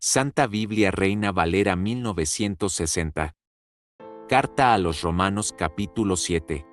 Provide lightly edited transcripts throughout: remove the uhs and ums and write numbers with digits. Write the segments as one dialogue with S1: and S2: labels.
S1: Santa Biblia Reina Valera 1960. Carta a los Romanos capítulo 7.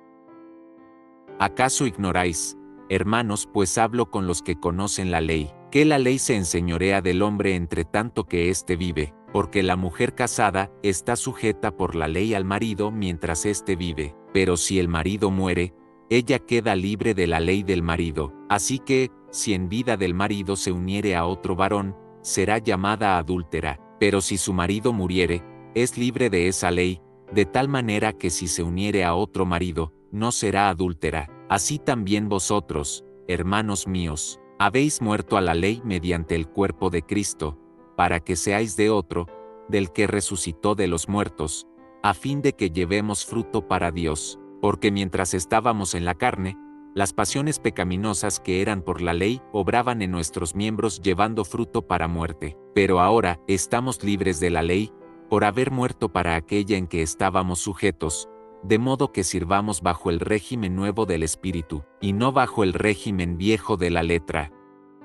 S1: ¿Acaso ignoráis, hermanos, pues hablo con los que conocen la ley, que la ley se enseñorea del hombre entre tanto que éste vive, porque la mujer casada está sujeta por la ley al marido mientras éste vive, pero si el marido muere, ella queda libre de la ley del marido, así que, si en vida del marido se uniere a otro varón, será llamada adúltera, pero si su marido muriere, es libre de esa ley, de tal manera que si se uniere a otro marido, no será adúltera. Así también vosotros, hermanos míos, habéis muerto a la ley mediante el cuerpo de Cristo, para que seáis de otro, del que resucitó de los muertos, a fin de que llevemos fruto para Dios, porque mientras estábamos en la carne, las pasiones pecaminosas que eran por la ley obraban en nuestros miembros llevando fruto para muerte. Pero ahora estamos libres de la ley, por haber muerto para aquella en que estábamos sujetos, de modo que sirvamos bajo el régimen nuevo del Espíritu, y no bajo el régimen viejo de la letra.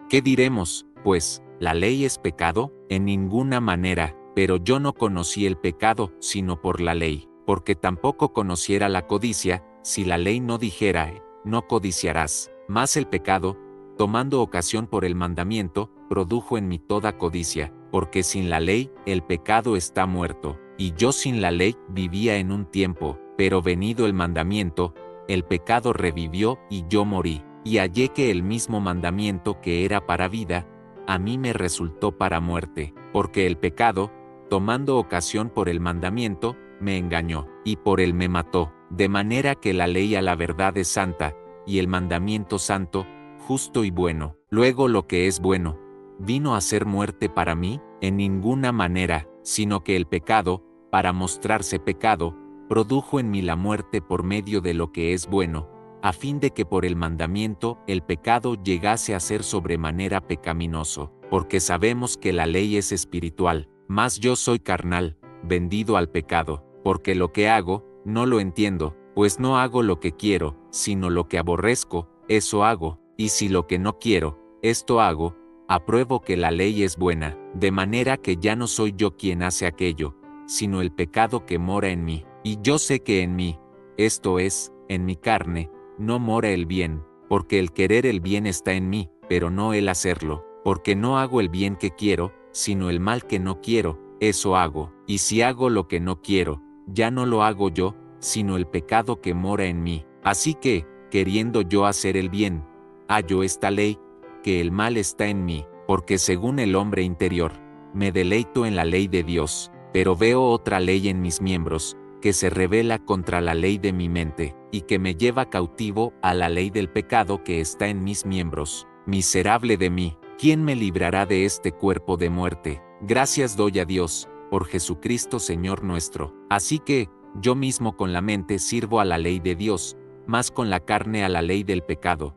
S1: ¿Qué diremos, pues? ¿La ley es pecado? En ninguna manera, pero yo no conocí el pecado, sino por la ley, porque tampoco conociera la codicia, si la ley no dijera, no codiciarás. Mas el pecado, tomando ocasión por el mandamiento, produjo en mí toda codicia, porque sin la ley, el pecado está muerto, y yo sin la ley vivía en un tiempo, pero venido el mandamiento, el pecado revivió y yo morí, y hallé que el mismo mandamiento que era para vida, a mí me resultó para muerte, porque el pecado, tomando ocasión por el mandamiento, me engañó, y por él me mató, de manera que la ley a la verdad es santa, y el mandamiento santo, justo y bueno. Luego lo que es bueno, ¿vino a ser muerte para mí? En ninguna manera, sino que el pecado, para mostrarse pecado, produjo en mí la muerte por medio de lo que es bueno, a fin de que por el mandamiento el pecado llegase a ser sobremanera pecaminoso, porque sabemos que la ley es espiritual, mas yo soy carnal, vendido al pecado, porque lo que hago, no lo entiendo, pues no hago lo que quiero, sino lo que aborrezco, eso hago, y si lo que no quiero, esto hago, apruebo que la ley es buena, de manera que ya no soy yo quien hace aquello, sino el pecado que mora en mí. Y yo sé que en mí, esto es, en mi carne, no mora el bien, porque el querer el bien está en mí, pero no el hacerlo, porque no hago el bien que quiero, sino el mal que no quiero, eso hago. Y si hago lo que no quiero, ya no lo hago yo, sino el pecado que mora en mí. Así que, queriendo yo hacer el bien, hallo esta ley, que el mal está en mí, porque según el hombre interior, me deleito en la ley de Dios, pero veo otra ley en mis miembros, que se rebela contra la ley de mi mente, y que me lleva cautivo a la ley del pecado que está en mis miembros. Miserable de mí, ¿quién me librará de este cuerpo de muerte? Gracias doy a Dios, por Jesucristo Señor nuestro. Así que, yo mismo con la mente sirvo a la ley de Dios, mas con la carne a la ley del pecado.